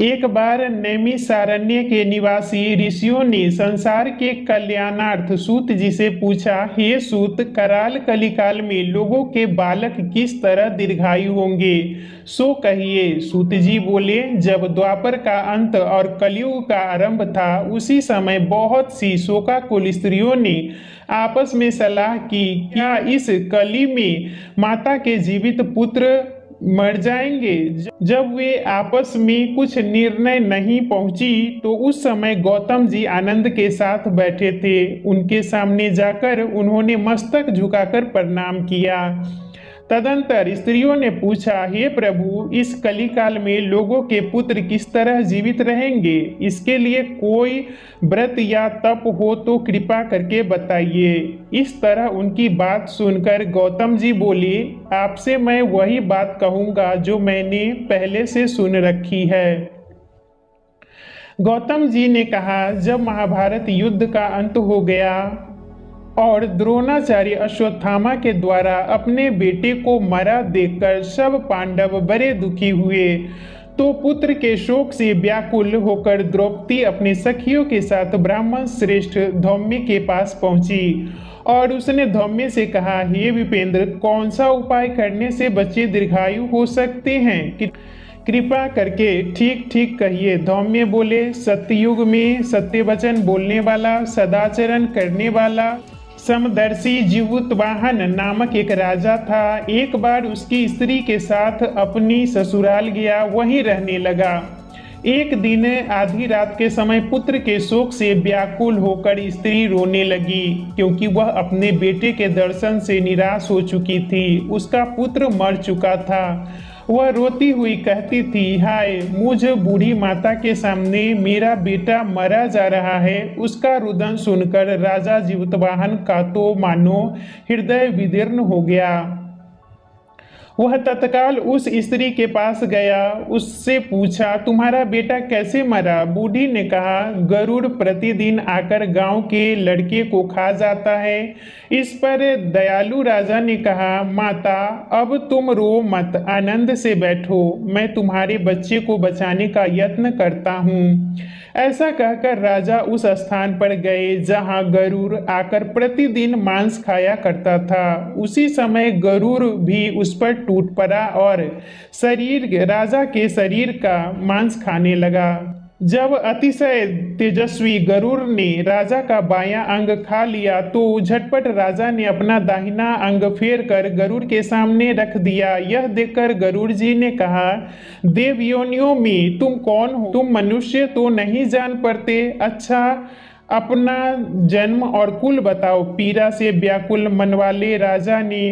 एक बार नैमिषारण्य के निवासी ऋषियों ने संसार के कल्याणार्थ सूत जी से पूछा, हे सूत, कराल कलिकाल में लोगों के बालक किस तरह दीर्घायु होंगे, सो कहिए। सूत जी बोले, जब द्वापर का अंत और कलयुग का आरंभ था, उसी समय बहुत सी शोकाकुल स्त्रियों ने आपस में सलाह की, क्या इस कली में माता के जीवित पुत्र मर जाएंगे। जब वे आपस में कुछ निर्णय नहीं पहुंची तो उस समय गौतम जी आनंद के साथ बैठे थे। उनके सामने जाकर उन्होंने मस्तक झुकाकर प्रणाम किया। तदंतर स्त्रियों ने पूछा, हे प्रभु, इस कलिकाल में लोगों के पुत्र किस तरह जीवित रहेंगे? इसके लिए कोई व्रत या तप हो तो कृपा करके बताइए। इस तरह उनकी बात सुनकर गौतम जी बोले, आपसे मैं वही बात कहूँगा जो मैंने पहले से सुन रखी है। गौतम जी ने कहा, जब महाभारत युद्ध का अंत हो गया और द्रोणाचार्य अश्वत्थामा के द्वारा अपने बेटे को मरा देखकर सब पांडव बड़े दुखी हुए, तो पुत्र के शोक से व्याकुल होकर द्रौपदी अपने सखियों के साथ ब्राह्मण श्रेष्ठ धौम्य के पास पहुंची और उसने धौम्य से कहा, हे विपेंद्र, कौन सा उपाय करने से बच्चे दीर्घायु हो सकते हैं? कृपा करके ठीक ठीक कहिए। धौम्य बोले, सत्ययुग में सत्य वचन बोलने वाला, सदाचरण करने वाला समदर्शी जीवुतवाहन नामक एक राजा था। एक बार उसकी स्त्री के साथ अपनी ससुराल गया, वहीं रहने लगा। एक दिन आधी रात के समय पुत्र के शोक से व्याकुल होकर स्त्री रोने लगी, क्योंकि वह अपने बेटे के दर्शन से निराश हो चुकी थी। उसका पुत्र मर चुका था। वह रोती हुई कहती थी, हाय, मुझ बूढ़ी माता के सामने मेरा बेटा मरा जा रहा है। उसका रुदन सुनकर राजा जीवतवाहन का तो मानो हृदय विदीर्ण हो गया। वह तत्काल उस स्त्री के पास गया, उससे पूछा, तुम्हारा बेटा कैसे मरा? बूढ़ी ने कहा, गरुड़ प्रतिदिन आकर गांव के लड़के को खा जाता है। इस पर दयालु राजा ने कहा, माता, अब तुम रो मत, आनंद से बैठो, मैं तुम्हारे बच्चे को बचाने का यत्न करता हूँ। ऐसा कहकर राजा उस स्थान पर गए जहां गरुड़ आकर प्रतिदिन मांस खाया करता था। उसी समय गरुड़ भी उस पर टूट पड़ा और राजा के शरीर का मांस खाने लगा। जब अतिशय तेजस्वी गरुड़ ने राजा का बायां अंग खा लिया तो झटपट राजा ने अपना दाहिना अंग फेर कर गरुड़ के सामने रख दिया। यह देखकर गरुड़ जी ने कहा, देवयोनियों में तुम कौन हो? तुम मनुष्य तो नहीं जान पड़ते। अच्छा, अपना जन्म और कुल बताओ। पीड़ा से व्याकुल मन वाले राजा ने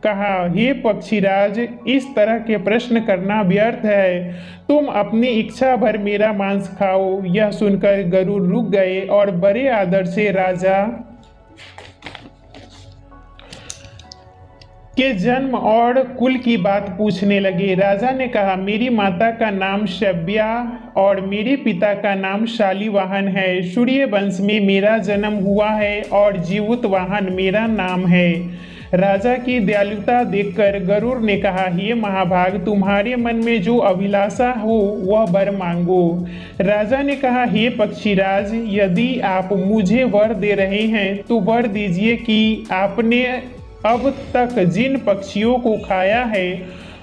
कहा, हे पक्षीराज, इस तरह के प्रश्न करना व्यर्थ है। तुम अपनी इच्छा भर मेरा मांस खाओ। यह सुनकर गरुड़ रुक गए और बड़े आदर से राजा के जन्म और कुल की बात पूछने लगे। राजा ने कहा, मेरी माता का नाम शव्या और मेरे पिता का नाम शालिवाहन है। सूर्य वंश में मेरा जन्म हुआ है और जीवुतवाहन मेरा नाम है। राजा की दयालुता देखकर गरुड़ ने कहा, हे महाभाग, तुम्हारे मन में जो अभिलाषा हो वह वर मांगो। राजा ने कहा, हे पक्षीराज, यदि आप मुझे वर दे रहे हैं तो वर दीजिए कि आपने अब तक जिन पक्षियों को खाया है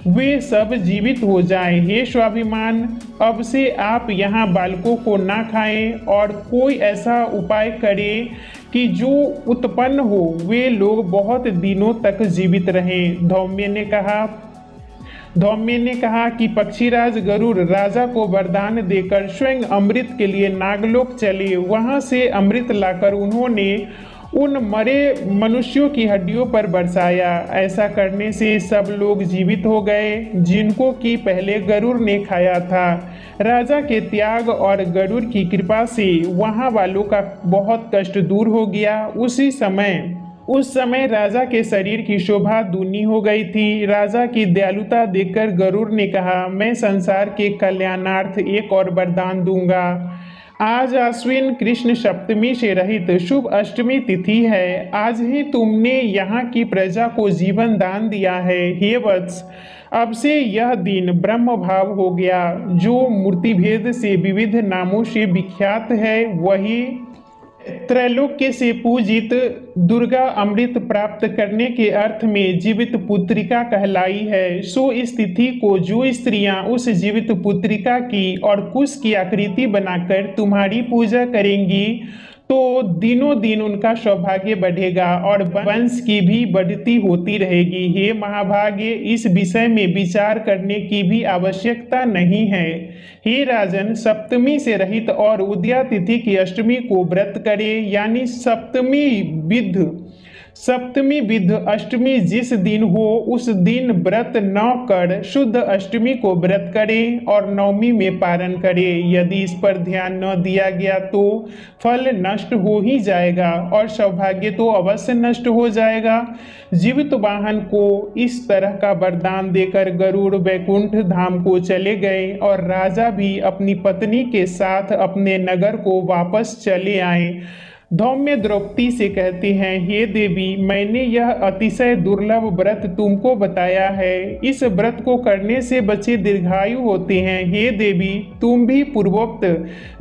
वे सब जीवित हो जाएं। हे स्वाभिमान, अब से आप यहाँ बालकों को ना खाएं और कोई ऐसा उपाय करें कि जो उत्पन्न हो वे लोग बहुत दिनों तक जीवित रहें। धौम्य ने कहा कि पक्षीराज गरुड़ राजा को वरदान देकर स्वयं अमृत के लिए नागलोक चले। वहां से अमृत लाकर उन्होंने उन मरे मनुष्यों की हड्डियों पर बरसाया। ऐसा करने से सब लोग जीवित हो गए जिनको कि पहले गरुड़ ने खाया था। राजा के त्याग और गरुड़ की कृपा से वहां वालों का बहुत कष्ट दूर हो गया। उस समय राजा के शरीर की शोभा दूनी हो गई थी। राजा की दयालुता देखकर गरुड़ ने कहा, मैं संसार के कल्याणार्थ एक और वरदान दूंगा। आज आश्विन कृष्ण सप्तमी से रहित शुभ अष्टमी तिथि है। आज ही तुमने यहाँ की प्रजा को जीवन दान दिया है। हे वत्स, अब से यह दिन ब्रह्म भाव हो गया। जो मूर्तिभेद से विविध नामों से विख्यात है, वही त्रैलोक्य से पूजित दुर्गा अमृत प्राप्त करने के अर्थ में जीवित पुत्रिका कहलाई है। सो इस तिथि को जो स्त्रियां उस जीवित पुत्रिका की और कुश की आकृति बनाकर तुम्हारी पूजा करेंगी, तो दिनों दिन उनका सौभाग्य बढ़ेगा और वंश की भी बढ़ती होती रहेगी। हे महाभाग्य, इस विषय में विचार करने की भी आवश्यकता नहीं है। हे राजन, सप्तमी से रहित और उदया तिथि की अष्टमी को व्रत करे, यानी सप्तमी विध अष्टमी जिस दिन हो उस दिन व्रत न कर शुद्ध अष्टमी को व्रत करें और नवमी में पारण करें। यदि इस पर ध्यान न दिया गया तो फल नष्ट हो ही जाएगा और सौभाग्य तो अवश्य नष्ट हो जाएगा। जीवित वाहन को इस तरह का वरदान देकर गरुड़ वैकुंठ धाम को चले गए और राजा भी अपनी पत्नी के साथ अपने नगर को वापस चले आए। धौम्य द्रौपदी से कहते हैं, हे देवी, मैंने यह अतिशय दुर्लभ व्रत तुमको बताया है। इस व्रत को करने से बच्चे दीर्घायु होते हैं। हे देवी, तुम भी पूर्वोक्त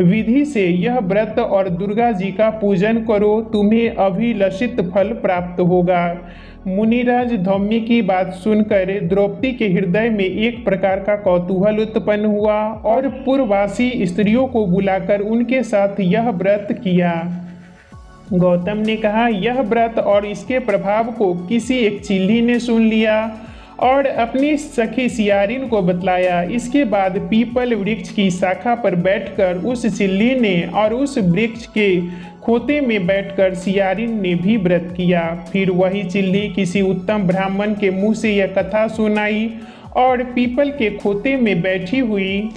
विधि से यह व्रत और दुर्गा जी का पूजन करो, तुम्हें अभिलषित फल प्राप्त होगा। मुनिराज धौम्य की बात सुनकर द्रौपदी के हृदय में एक प्रकार का कौतूहल उत्पन्न हुआ और पूर्ववासी स्त्रियों को बुलाकर उनके साथ यह व्रत किया। गौतम ने कहा, यह व्रत और इसके प्रभाव को किसी एक चिल्ली ने सुन लिया और अपनी सखी सियारिन को बतलाया। इसके बाद पीपल वृक्ष की शाखा पर बैठकर उस चिल्ली ने और उस वृक्ष के खोते में बैठकर सियारिन ने भी व्रत किया। फिर वही चिल्ली किसी उत्तम ब्राह्मण के मुंह से यह कथा सुनाई और पीपल के खोते में बैठी हुई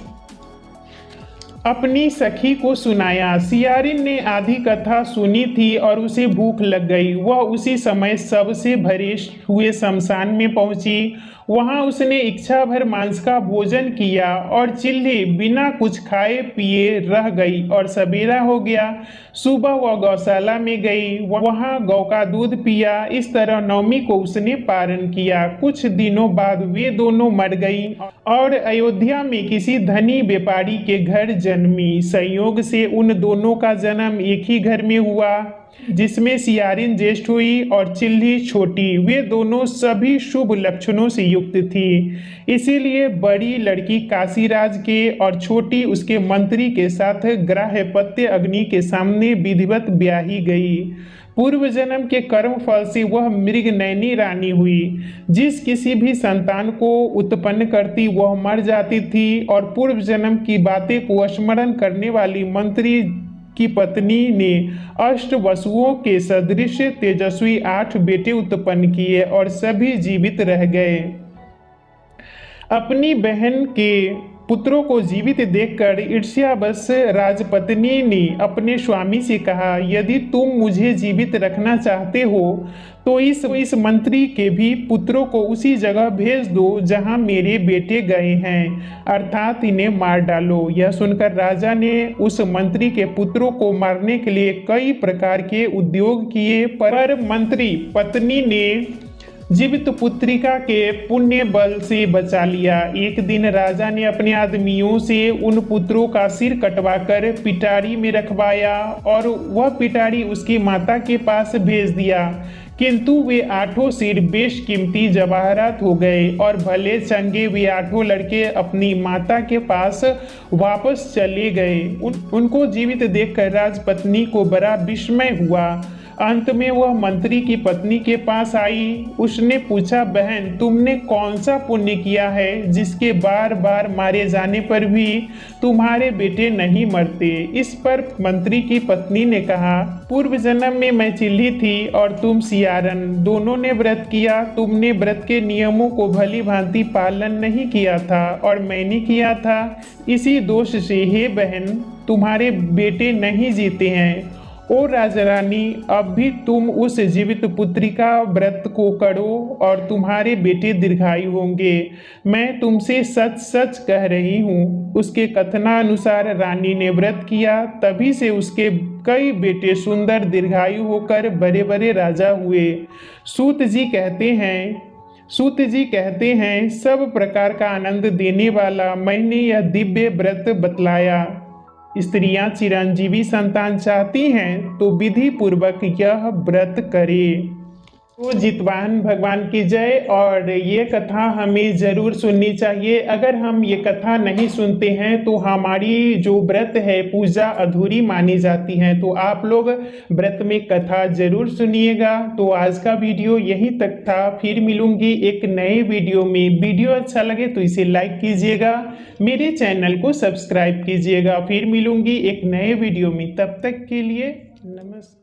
अपनी सखी को सुनाया। सियारिन ने आधी कथा सुनी थी और उसे भूख लग गई। वह उसी समय सबसे भरे हुए शमशान में पहुंची। वहां उसने इच्छा भर मांस का भोजन किया और चिल्ली बिना कुछ खाए पिए रह गई और सवेरा हो गया। सुबह वह गौशाला में गई, वहां गौ का दूध पिया। इस तरह नवमी को उसने पारण किया। कुछ दिनों बाद वे दोनों मर गई और अयोध्या में किसी धनी व्यापारी के घर जन्मी। संयोग से उन दोनों का जन्म एक ही घर में हुआ, जिसमें सियारिन ज्येष्ठ हुई और चिल्ली छोटी। वे दोनों सभी शुभ लक्षणों से युक्त थी, इसीलिए बड़ी लड़की काशीराज के और छोटी उसके मंत्री के साथ ग्राह्यपत्य अग्नि के सामने विधिवत ब्याही गई। पूर्व जन्म के कर्म फल से वह मृगनयनी रानी हुई। जिस किसी भी संतान को उत्पन्न करती वह मर जाती थी और पूर्व जन्म की बातें को स्मरण करने वाली मंत्री की पत्नी ने अष्ट वसुओं के सदृश तेजस्वी 8 बेटे उत्पन्न किए और सभी जीवित रह गए। अपनी बहन के पुत्रों को जीवित देखकर ईर्ष्यावश राजपत्नी ने अपने स्वामी से कहा, यदि तुम मुझे जीवित रखना चाहते हो तो इस मंत्री के भी पुत्रों को उसी जगह भेज दो जहां मेरे बेटे गए हैं, अर्थात इन्हें मार डालो। यह सुनकर राजा ने उस मंत्री के पुत्रों को मारने के लिए कई प्रकार के उद्योग किए, पर मंत्री पत्नी ने जीवित पुत्रिका के पुण्य बल से बचा लिया। एक दिन राजा ने अपने आदमियों से उन पुत्रों का सिर कटवाकर पिटारी में रखवाया और वह पिटारी उसकी माता के पास भेज दिया, किंतु वे 8 सिर बेशकीमती जवाहरात हो गए और भले चंगे वे 8 लड़के अपनी माता के पास वापस चले गए। उनको जीवित देखकर राजपत्नी को बड़ा विस्मय हुआ। अंत में वह मंत्री की पत्नी के पास आई। उसने पूछा, बहन, तुमने कौन सा पुण्य किया है जिसके बार बार मारे जाने पर भी तुम्हारे बेटे नहीं मरते? इस पर मंत्री की पत्नी ने कहा, पूर्व जन्म में मैं चिल्ली थी और तुम सियारन, दोनों ने व्रत किया। तुमने व्रत के नियमों को भली भांति पालन नहीं किया था और मैंने किया था। इसी दोष से हे बहन, तुम्हारे बेटे नहीं जीते हैं। ओ राजरानी, अब भी तुम उस जीवित पुत्रिका व्रत को करो और तुम्हारे बेटे दीर्घायु होंगे। मैं तुमसे सच सच कह रही हूँ। उसके कथनानुसार रानी ने व्रत किया, तभी से उसके कई बेटे सुंदर दीर्घायु होकर बड़े बड़े राजा हुए। सूत जी कहते हैं, सूत जी कहते हैं, सब प्रकार का आनंद देने वाला मैंने यह दिव्य व्रत बतलाया। स्त्रियां चिरंजीवी संतान चाहती हैं तो विधि पूर्वक यह व्रत करें। तो जितवाहन भगवान की जय। और ये कथा हमें जरूर सुननी चाहिए। अगर हम ये कथा नहीं सुनते हैं तो हमारी जो व्रत है पूजा अधूरी मानी जाती है। तो आप लोग व्रत में कथा जरूर सुनिएगा। तो आज का वीडियो यहीं तक था। फिर मिलूंगी एक नए वीडियो में। वीडियो अच्छा लगे तो इसे लाइक कीजिएगा, मेरे चैनल को सब्सक्राइब कीजिएगा। फिर मिलूंगी एक नए वीडियो में। तब तक के लिए नमस्कार।